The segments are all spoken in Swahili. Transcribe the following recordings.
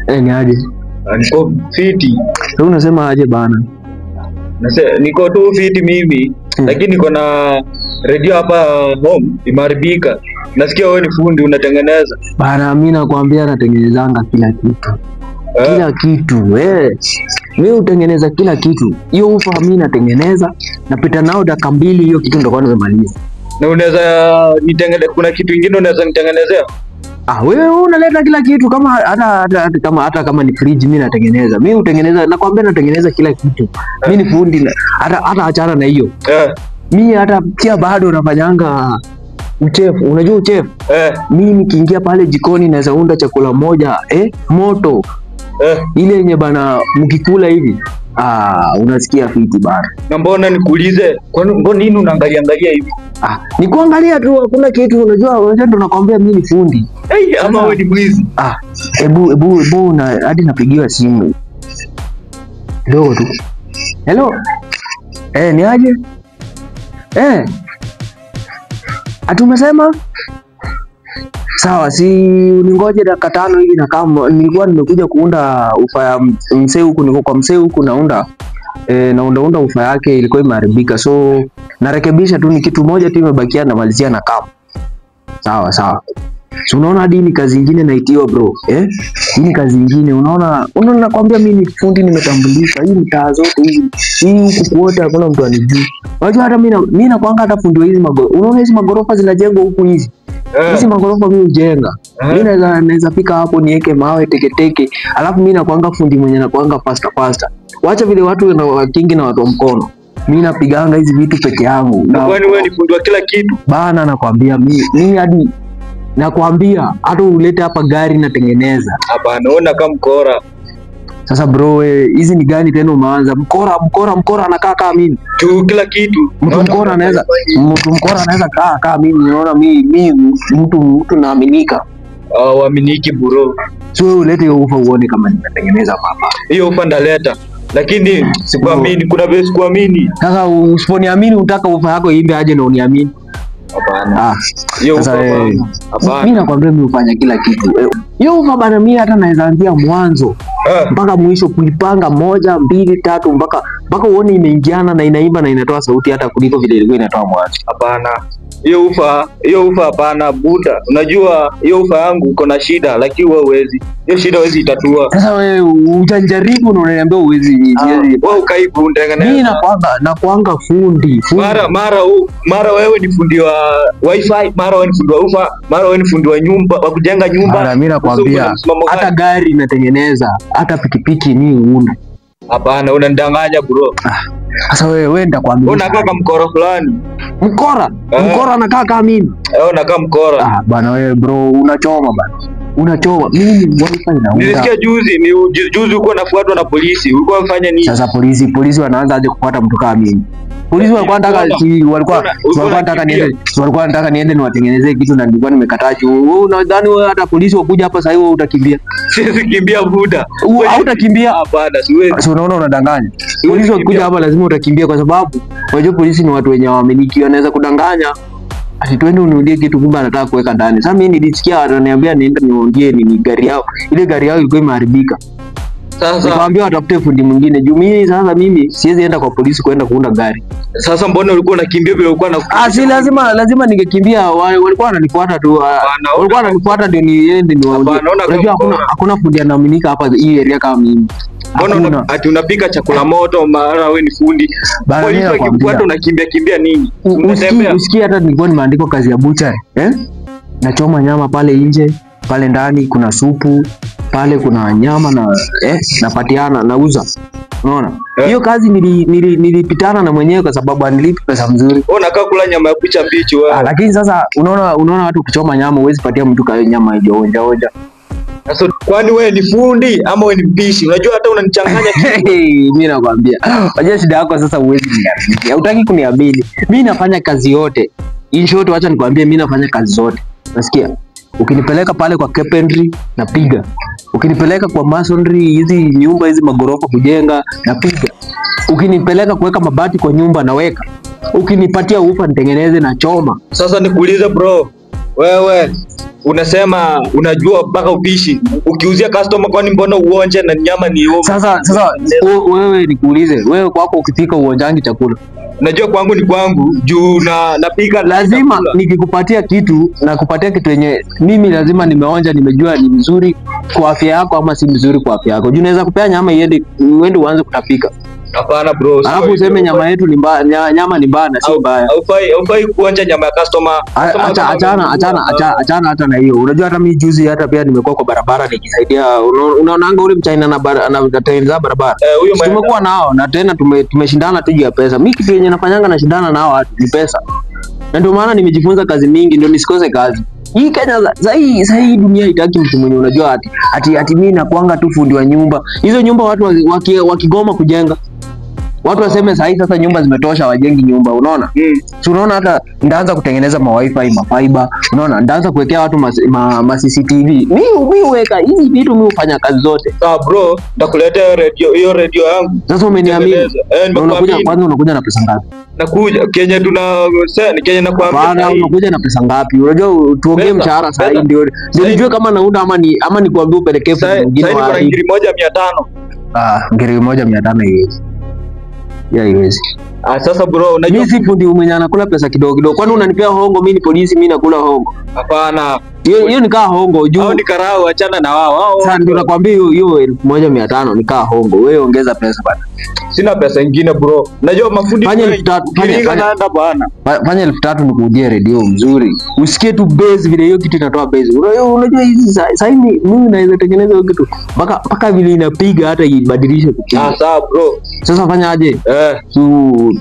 Ni aje? Niko fiti. Wewe unasema aje bana? Niko tu fiti mimi. Lakini niko na radio hapa home imeharibika. Nasikia wewe ni fundi unatengeneza. Bana mimi nakwambia natengenezanga kila kitu. Kila kitu mimi utengeneza kila kitu. Hiyo ufa mimi natengeneza, napita nao dakika 2 hiyo kitu ndio kwa nimemaliza. Na unaweza nitengeneza, kuna kitu kingine unaweza nitengenezea? Wewe unaleta kila kitu kama hata kama ni fridge mimi natengeneza. Mimi utengeneza, nakwambia natengeneza kila kitu. Mimi ni fundi hata achana na hiyo. Mimi hata pia bado nafanyanga uchef. Unajua uchef? Mimi nikiingia pale jikoni naweza unda chakula moja moto. Ile yenye bana mkikula hivi unasikia fiti bana. Na mbona nikuulize, mbona nini unaangalia hivi? Ni kuangalia tu, hakuna kitu. Unajua ndo nakwambia mimi ni fundi. Ama wewe ni mwizi? Ebu na hadi napigiwa simu kidogo tu. Hello. Ni aje? Atumesema sawa, si ningoje dakika 5 hivi, na kama nilikuwa nimekuja kuunda ufa ya msee huku, niko kwa msee huku naunda naunda ufa yake ilikuwa imeharibika, so narekebisha tu, ni kitu moja tu imebakia na malizia na kama. Sawa. So unaona hadi ni kazi nyingine naitiwa bro. Hii ni kazi nyingine, unaona nakwambia mimi ni fundi nimetambulika. Hii mtaa zote hizi. Hii huku kuota hakuna mtu anijui. Unajua hata mimi nakwanga hata fundi wa hizi magorofa. Unaona hizi magorofa zinajengwa huku hizi. Hizi magorofa mimi hujenga. Mimi naweza pika hapo niweke mawe teke. Alafu mimi nakwanga fundi mwenye nakwanga faster. Wacha vile watu na wakingi na watu wa mkono. Mimi napiganga hizi vitu peke yangu. Kwani wewe ni fundi wa kila kitu? Bana nakwambia mimi hadi nakwambia hata ulete hapa gari natengeneza. Hapana, unaona kama mkora. Sasa bro, hizi ni gani tena umeanza? Mkora anakaa kama mimi. Tu kila kitu. Mtu mkora anaweza kaa kama mimi. Unaona mimi mtu naaminika. Waaminiki bro. So wewe ulete hiyo ufa uone kama ninatengeneza hapa. Hiyo ufa ndaleta. Lakini sikuamini, kuna vile sikuamini. Sasa usiponiamini utaka ufa yako iimbe aje na uniamini? Hapana. Hiyo ufa mimi nakwambia mimi hufanya kila kitu. Hiyo ufa bana mimi hata naweza anzia mwanzo mpaka mwisho, kuipanga 1 2 3 mpaka uone imeingiana na inaimba na inatoa sauti hata kuliko vile ilikuwa inatoa mwanzo. Hapana. Hiyo ufa hapana buda. Unajua hiyo ufa yangu uko na shida, lakini wewe huwezi. Hiyo shida huwezi itatua. Sasa wewe ujanjaribu na unaniambia huwezi. Wewe ukaibu unitengeneza. Mimi nakwanga fundi. Mara wewe ni fundi wa wifi, mara wewe ni fundi wa ufa, mara wewe ni fundi wa nyumba, wa kujenga nyumba. Mimi nakwambia hata gari natengeneza, hata pikipiki mimi huunda. Hapana, unanidanganya bro. Sasa wewe ndakwambia. Unakaa kama mkora fulani. Mkora anakaa kama mimi. Unakaa mkora. Bana wewe bro, unachoma bana. Unachoma. Mimi ni wifi naunda. Nilisikia juzi uko nafuatwa na polisi. Ulikuwa unafanya nini? Sasa polisi wanaanza aje kufuata mtu kama mimi? Polisi walikuwa nataka niende niwatengenezee kitu na nilikuwa nimekataa. Wewe unadhani wewe hata polisi wakuja hapa sasa hivi utakimbia? Siwezi kimbia buda. Hautakimbia? Hapana, siwezi. Sasa unaona unadanganya. Polisi wakikuja hapa lazima utakimbia, kwa sababu unajua polisi ni watu wenye waaminiki, wanaweza kudanganya. Ati twende uniudie kitu kumbe anataka kuweka ndani. Sasa mimi nilisikia wananiambia niende niondie ni gari yao. Ile gari yao ilikuwa imeharibika. Sasa nikamwambia watafute fundi mwingine. Sasa mimi siwezi enda kwa polisi kwenda kuunda gari. Sasa mbona ulikuwa unakimbia bila ulikuwa na si lazima ningekimbia. Walikuwa wananifuata tu. Walikuwa wananifuata ndio niende niwaambie. Unajua hakuna fundi anaaminika hapa hii area kama mimi. Mbona ati unapika chakula moto mara wewe ni fundi? Polisi wakikufuata unakimbia nini? Usikie hata nilikuwa nimeandikwa kazi ya butcher. Nachoma nyama pale nje, pale ndani kuna supu, pale kuna nyama na napatiana nauza. Unaona? Hiyo kazi nilipitana na mwenyewe kwa sababu anilipi pesa mzuri. Unakaa kula nyama ya kucha bichi wewe. Lakini sasa unaona watu kuchoma nyama huwezi patia mtu kwa nyama hiyo onja. Sasa kwani wewe ni fundi ama wewe ni mpishi? Unajua hata unanichanganya kitu. Mimi nakwambia. Unajua shida yako sasa huwezi niamini. Hautaki kuniamini. Mimi nafanya kazi yote. In short acha nikwambie mimi nafanya kazi zote. Nasikia? Ukinipeleka pale kwa carpentry napiga. Ukinipeleka kwa masonry, hizi nyumba hizi magorofa kujenga napiga. Ukinipeleka kuweka mabati kwa nyumba naweka. Ukinipatia ufa nitengeneze na choma. Sasa nikuulize bro, Wewe unasema unajua mpaka upishi. Ukiuzia customer kwani mbona uonje na nyama ni ovu? Sasa wewe nikuulize, wewe kwako ukipika uonjangi chakula? Unajua kwangu ni kwangu juu napika lazima nikikupatia kitu na kupatia kitu yenye mimi lazima nimeonja, nimejua ni mzuri kwa afya yako ama si mzuri kwa afya yako. Juu naweza kupea nyama uende uanze kutapika. Hapana bro. Alafu useme nyama yetu ni mbaya, nyama ni mbaya na si mbaya. Haufai kuonja nyama ya customer. Achana hata na hiyo. Unajua hata mimi juzi hata pia nimekuwa kwa barabara nikisaidia, unaonanga ule mchaina na tenza barabara. Tumekuwa nao na tena tumeshindana tu juu ya pesa. Mimi kitu yenye nafanyanga na shindana nao watu ni pesa. Na ndio maana nimejifunza kazi mingi ndio nisikose kazi. Hii Kenya sasa hii dunia haitaki mtu mwenye unajua ati mimi nakuanga tu fundi wa nyumba. Hizo nyumba watu wakigoma kujenga. Watu waseme sasa nyumba zimetosha wajengi nyumba, unaona? So unaona hata ndaanza kutengeneza ma-wifi, ma-fiber, unaona? Ndaanza kuwekea watu ma CCTV. Mimi huweka hizi vitu, mimi hufanya kazi zote. Sawa bro, nitakuletea hiyo radio yangu. Sasa umeniamini? Unakuja na pesa ngapi? Nakuja Kenya Kenya nakwambia. Bana, unakuja na pesa ngapi? Unajua tuongee mshahara sasa ndio nijue kama naunda ama ni kuambia upelekee kwa mwingine wa. Sasa ni ngiri 1,500. Ngiri 1,500 hiyo. Haiwezi. Sasa bro, unajua mimi si fundi mwenye anakula pesa kidogo kidogo. Kwani unanipea hongo? Mimi ni polisi, mimi nakula hongo? Hapana. Hiyo ni kaa hongo juu. Hao ni karao, achana na wao. Sasa ndio nakwambia hiyo 1,500 ni kaa hongo. Wewe ongeza pesa bana. Sina pesa nyingine bro. Najua mafundi fanya 3,000 naenda bana. Fanya 3,000 nikuudie radio mzuri. Usikie tu bass vile hiyo kitu inatoa bass. Unajua hizi sasa mimi naweza tengeneza hiyo kitu. Mpaka vile inapiga hata ibadilishe kupiga. Sawa bro. Sasa fanya aje?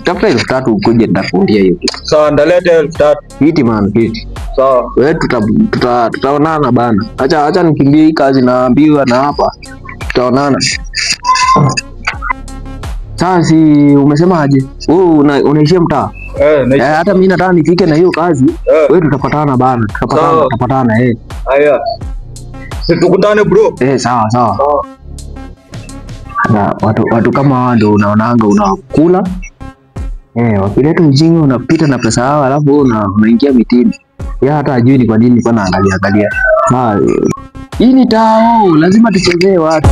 Tafuta 3,000 ukuje nitakuundia hiyo kitu. Sawa, ndaleta 3,000. Hiti man, hiti. Sawa. Wewe tutaonana bana. Acha nikimbie hii kazi naambiwa na hapa. Tutaonana. Sasa si umesema aje? Wewe unaishia mtaa? Hata mimi nataka nifike na hiyo kazi. Wewe tutapatana bana. Tutapatana Haya. Sisi tukutane bro. Sawa. Na watu kama hao ndio unaonanga unakula. Wakileta ujinga unapita na pesa yao alafu unaingia mitini. Hata ajui ni kwa nini nilikuwa naangalia. Hii ni tao, lazima tuchezee watu.